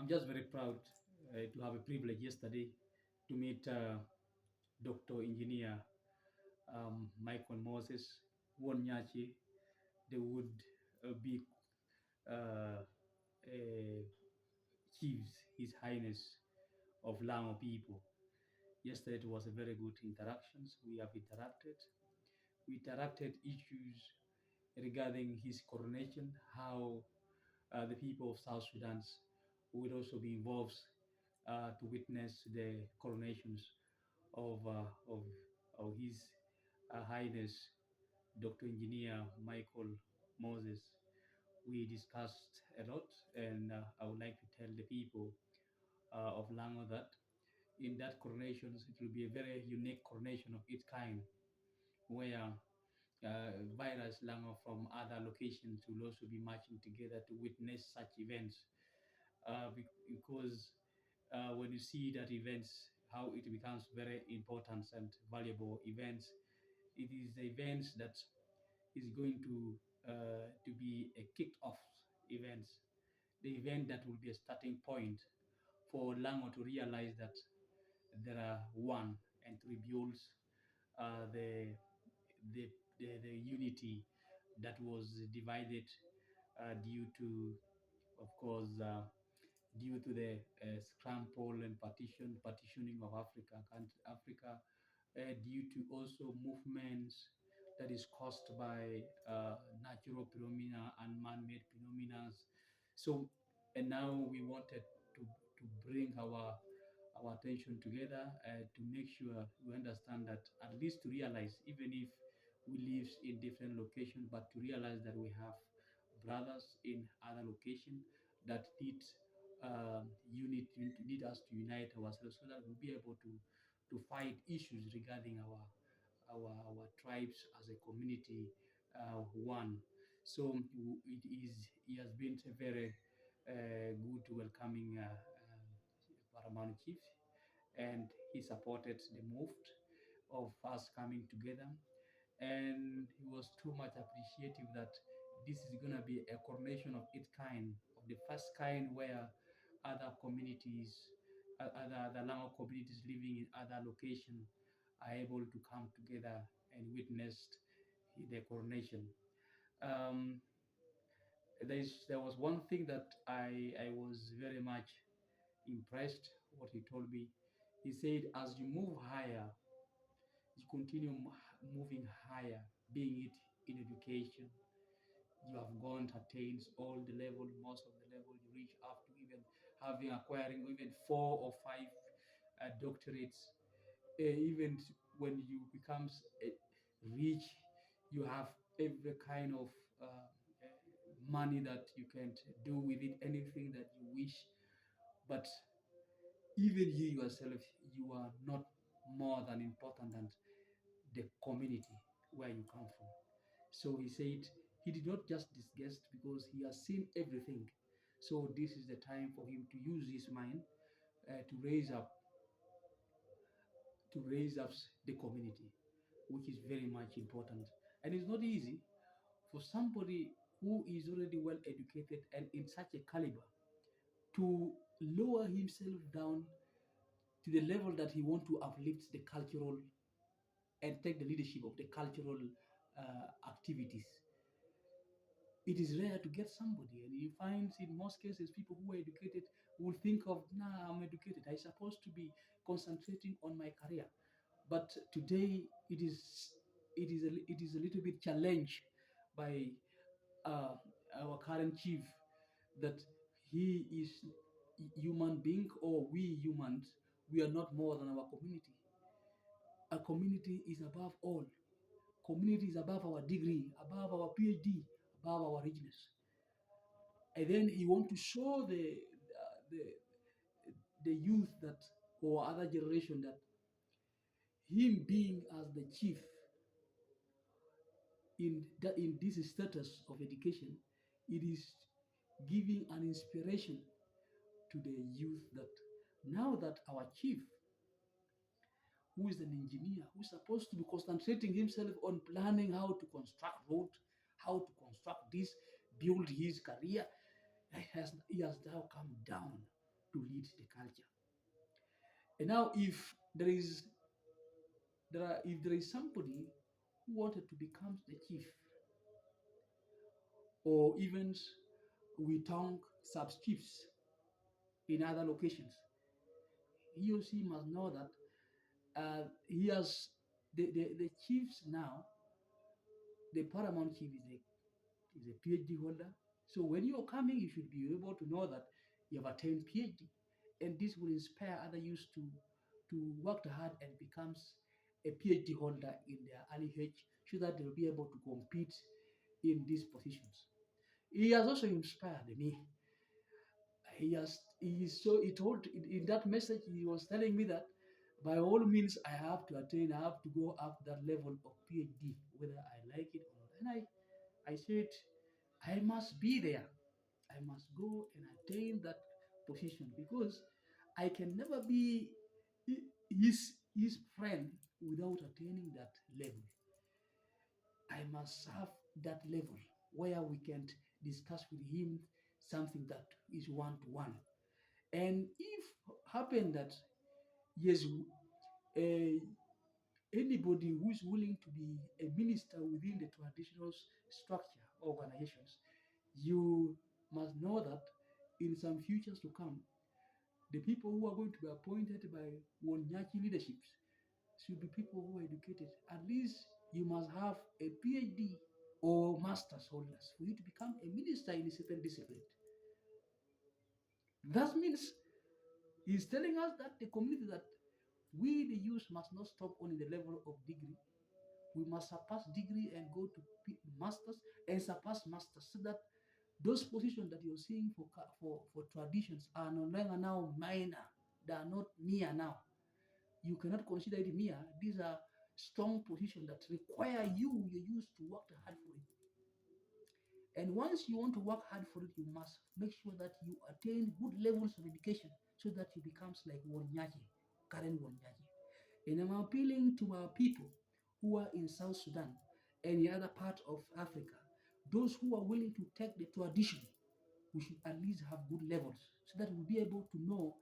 I'm just very proud to have a privilege yesterday to meet Dr. Engineer Michael Moses Wonyachi, the would be uh, chiefs, His Highness of Lango people. Yesterday it was a very good interactions. We have interacted. We interacted issues regarding his coronation, how the people of South Sudan would also be involved to witness the coronations of, uh, of, of His Highness Dr. Engineer Michael Moses. We discussed a lot, and I would like to tell the people of Lango that in that coronations, it will be a very unique coronation of its kind, where virus Lango from other locations will also be marching together to witness such events. Because when you see that events, how it becomes very important and valuable events, it is the events that is going to be a kicked off events, the event that will be a starting point for Lango to realize that there are one and to rebuild uh, the, the, the unity that was divided due to, of course, due to the scramble and partitioning of Africa, due to also movements that is caused by natural phenomena and man-made phenomena. So, and now we wanted to bring our attention together to make sure we understand that, at least to realize, even if we live in different locations, but to realize that we have brothers in other locations that need unit need us to unite ourselves so that we'll be able to fight issues regarding our tribes as a community one. So he has been a very good welcoming Paramount Chief, and he supported the move of us coming together, and he was too much appreciative that this is going to be a coronation of its kind, of the first kind, where other communities, other Lango communities living in other locations are able to come together and witnessed the coronation. Um, there was one thing that I was very much impressed what he told me. He said, as you move higher, you continue moving higher, being it in education. You have gone to attain all the level, most of the level you reach up to, even acquiring even 4 or 5 doctorates. Even when you becomes rich, you have every kind of money that you can do with it anything that you wish. But even you yourself, you are not more than important than the community where you come from. So he said he did not just disgust because he has seen everything. So this is the time for him to use his mind to raise up the community, which is very much important. And it's not easy for somebody who is already well educated and in such a caliber to lower himself down to the level that he want to uplift the cultural and take the leadership of the cultural activities. It is rare to get somebody, and you find in most cases people who are educated will think of, nah, I'm educated, I supposed to be concentrating on my career. But today it is a little bit challenged by uh, our current chief, that he is human being, or we humans, we are not more than our community. A community is above all. Community is above our degree, above our PhD, above our richness. And then he want to show the youth that, or other generation, that him being as the chief in this status of education, it is giving an inspiration to the youth that now that our chief, who is an engineer, who's supposed to be concentrating himself on planning how to construct road, how to construct this, build his career, he has now come down to lead the culture. And now, if there is somebody who wanted to become the chief, or even we tongue sub chiefs in other locations, he or she must know that he has the chiefs now. The paramount chief is a PhD holder. So when you're coming, you should be able to know that you have attained PhD, and this will inspire other youths to work hard and becomes a PhD holder in their early age, so that they'll be able to compete in these positions. He has also inspired me. He told in that message, he was telling me that by all means I have to go up that level of PhD, whether I like it or not. And I said, I must be there. I must go and attain that position, because I can never be his friend without attaining that level. I must have that level where we can discuss with him something that is one to one. And if happen that yes, uh, anybody who is willing to be a minister within the traditional structure organizations, you must know that in some futures to come, the people who are going to be appointed by Wonyaki leaderships should be people who are educated. At least you must have a PhD or master's holders for you to become a minister in a certain discipline. That means he's telling us that the community that we the youth must not stop only the level of degree. We must surpass degree and go to masters and surpass masters, so that those positions that you're seeing for traditions are no longer now minor. They are not mere now. You cannot consider it mere. These are strong positions that require you, your youth, to work hard for it. And once you want to work hard for it, you must make sure that you attain good levels of education, so that you becomes like Wonyaki, Karen Wonyaki. And I'm appealing to our people who are in South Sudan and the other part of Africa, those who are willing to take the tradition. We should at least have good levels, so that we'll be able to know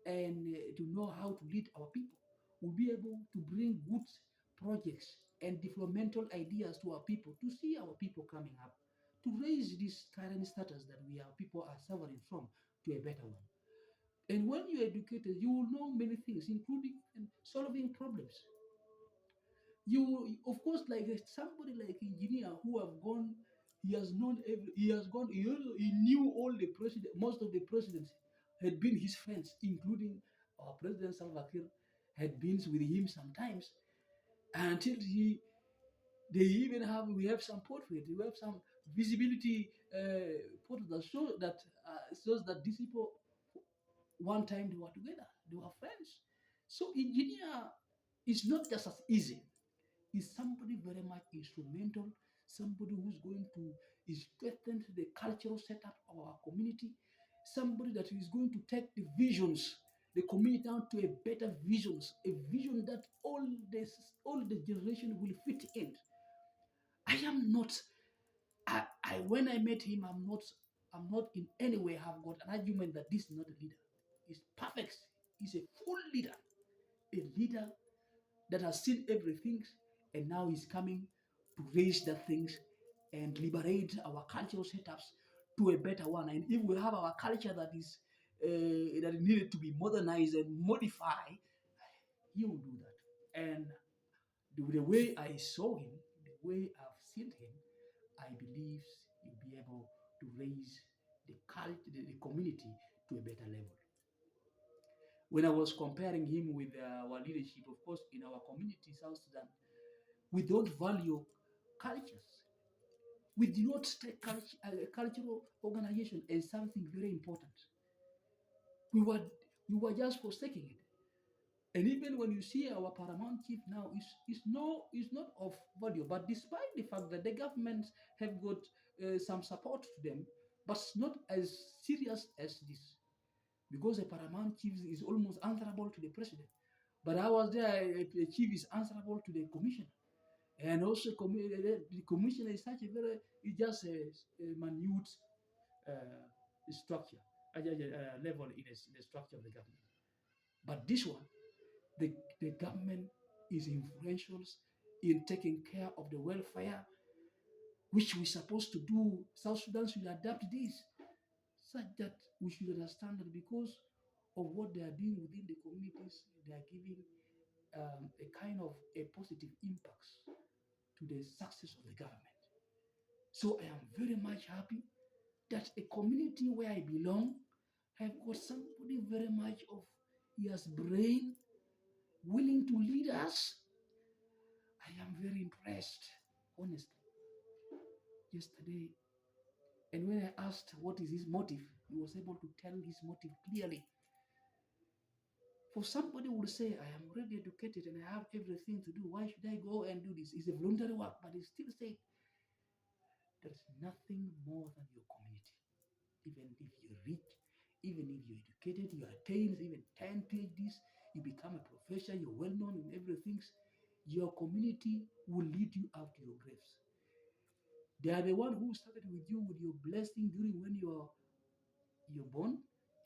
and to know how to lead our people. We'll be able to bring good projects and developmental ideas to our people, to see our people coming up, to raise this current status that we are people are suffering from to a better one. And when you're educated, you will know many things, including solving problems. You, of course, like somebody like engineer who have gone, he has known every, he has gone, he knew all the president, most of the presidents had been his friends, including our president Salva Kiir had been with him sometimes, until they even have, we have some portrait, we have some visibility photos that shows that these people one time they were together, they were friends. So engineer is not just as easy. Is somebody very much instrumental, somebody who's going to strengthen the cultural setup of our community, somebody that is going to take the visions, the community down to a better visions, a vision that all the generation will fit in. I am not, I when I met him, I'm not in any way have got an argument that this is not a leader. He's perfect. He's a full leader, a leader that has seen everything, and now he's coming to raise the things and liberate our cultural setups to a better one. And if we have our culture that is that needed to be modernized and modified, he will do that. And the way I saw him, the way I've seen him, I believe he'll be able to raise the culture, the community to a better level. When I was comparing him with our leadership, of course, in our community, South Sudan, we don't value cultures. We do not take cultural organization as something very important. We were we were just forsaking it. And even when you see our paramount chief now, is not of value. But despite the fact that the government have got some support to them, but it's not as serious as this, because the paramount chief is almost answerable to the president. But I was there, a chief is answerable to the commissioner. And also, the commissioner is such a very, it's just a minute structure. level in the structure of the government. But this one, the government is influential in taking care of the welfare, which we're supposed to do. South Sudan should adapt this such that we should understand that because of what they are doing within the communities, they are giving a kind of a positive impact to the success of the government. So I am very much happy that a community where I belong have got somebody very much of his brain willing to lead us. I am very impressed, honestly. Yesterday, and when I asked what is his motive, he was able to tell his motive clearly. For somebody who will say, I am already educated and I have everything to do, why should I go and do this? It's a voluntary work, but he still said, there's nothing more than your community. Even if you're rich, even if you're educated, you attain even 10 PhDs, you become a professor, you're well known in everything, your community will lead you out to your graves. They are the one who started with you with your blessing during when you're born,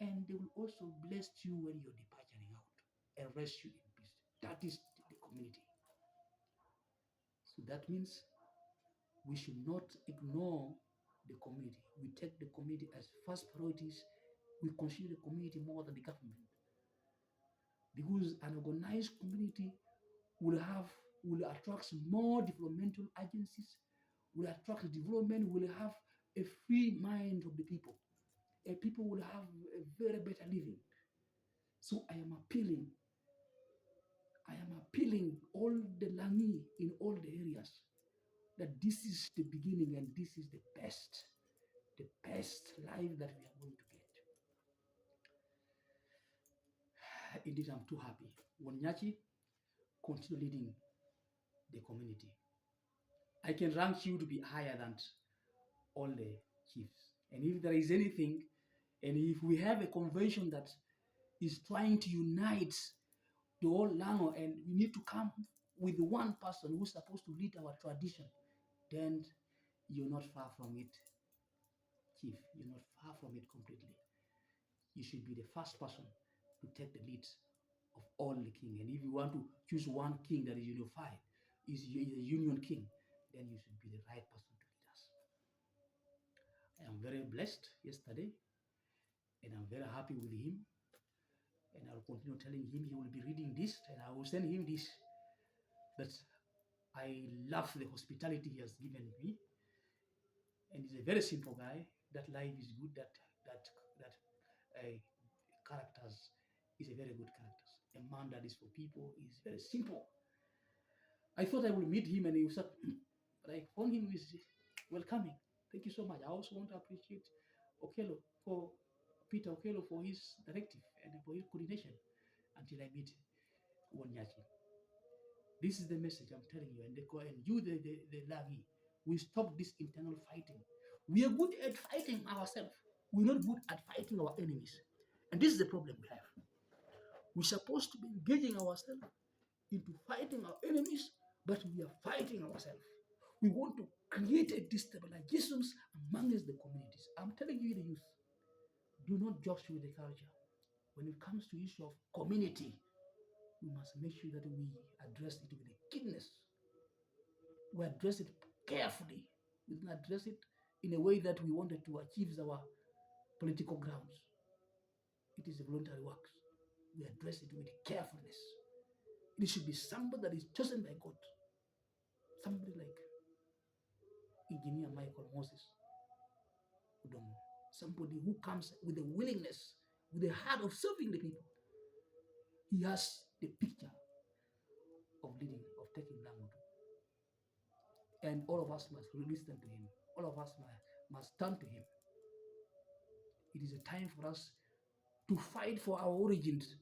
and they will also bless you when you're departing out and rest you in peace. That is the community. So that means we should not ignore the community. We take the community as first priorities. We consider the community more than the government, because an organized community will attract more developmental agencies, will attract development, will have a free mind of the people, and people will have a very better living. So I am appealing all the Langi in all the areas that this is the beginning and this is the best life that we are going to get. Indeed, I'm too happy. Wanyachi, continue leading the community. I can rank you to be higher than all the chiefs. And if there is anything, and if we have a convention that is trying to unite the whole Lango, and we need to come with one person who's supposed to lead our tradition, then you're not far from it, chief. You're not far from it completely. You should be the first person to take the lead of all the king. And if you want to choose one king that is unified, is a union king, then you should be the right person to lead us. I am very blessed yesterday, and I'm very happy with him. And I'll continue telling him he will be reading this, and I will send him this. That I love the hospitality he has given me, and he's a very simple guy. That life is good. That characters is a very good character. A man that is for people is very simple. I thought I would meet him and he was, but I found him is welcoming. Thank you so much. I also want to appreciate Okello for Peter Okello for his directive and for his coordination until I meet Wanyachi. This is the message I'm telling you, and you, the Lagi, we stop this internal fighting. We are good at fighting ourselves. We're not good at fighting our enemies. And this is the problem we have. We're supposed to be engaging ourselves into fighting our enemies, but we are fighting ourselves. We want to create a destabilizations amongst the communities. I'm telling you, the youth, do not joke with the culture. When it comes to issue of community, we must make sure that we address it with a keenness. We address it carefully. We don't address it in a way that we wanted to achieve our political grounds. It is a voluntary work. We address it with carefulness. It should be somebody that is chosen by God. Somebody like Engineer Michael Moses Udomo. Somebody who comes with a willingness, with a heart of serving the people. He has the picture of leading, of taking Language. And all of us must listen to him. All of us must turn to him. It is a time for us to fight for our origins,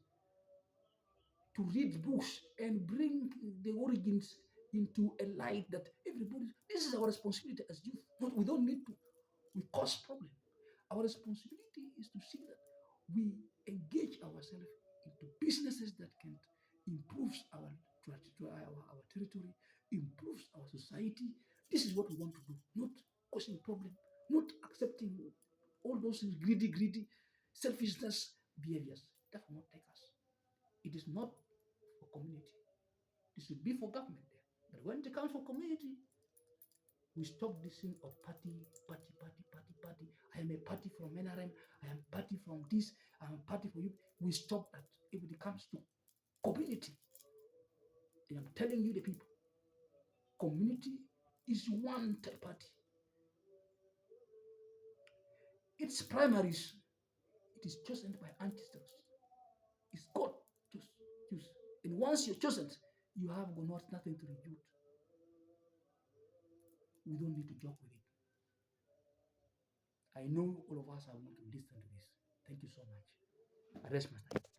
to read books and bring the origins into a light that everybody, this is our responsibility as youth. We don't need to, we cause problem. Our responsibility is to see that we engage ourselves into businesses that can improve our territory, improves our society. This is what we want to do, not causing problem, not accepting all those greedy. selfishness behaviors. That will not take us. It is not for community. It should be for government there. But when it comes for community, we stop this thing of party. I am a party from NRM. I am party from this. I am party for you. We stop that. If it comes to community, and I'm telling you the people, community is one third party. Its primaries, it is chosen by ancestors. It's God choose. And once you're chosen, you have nothing to rebuke. We don't need to joke with it. I know all of us are going to listen to this. Thank you so much. I rest my time.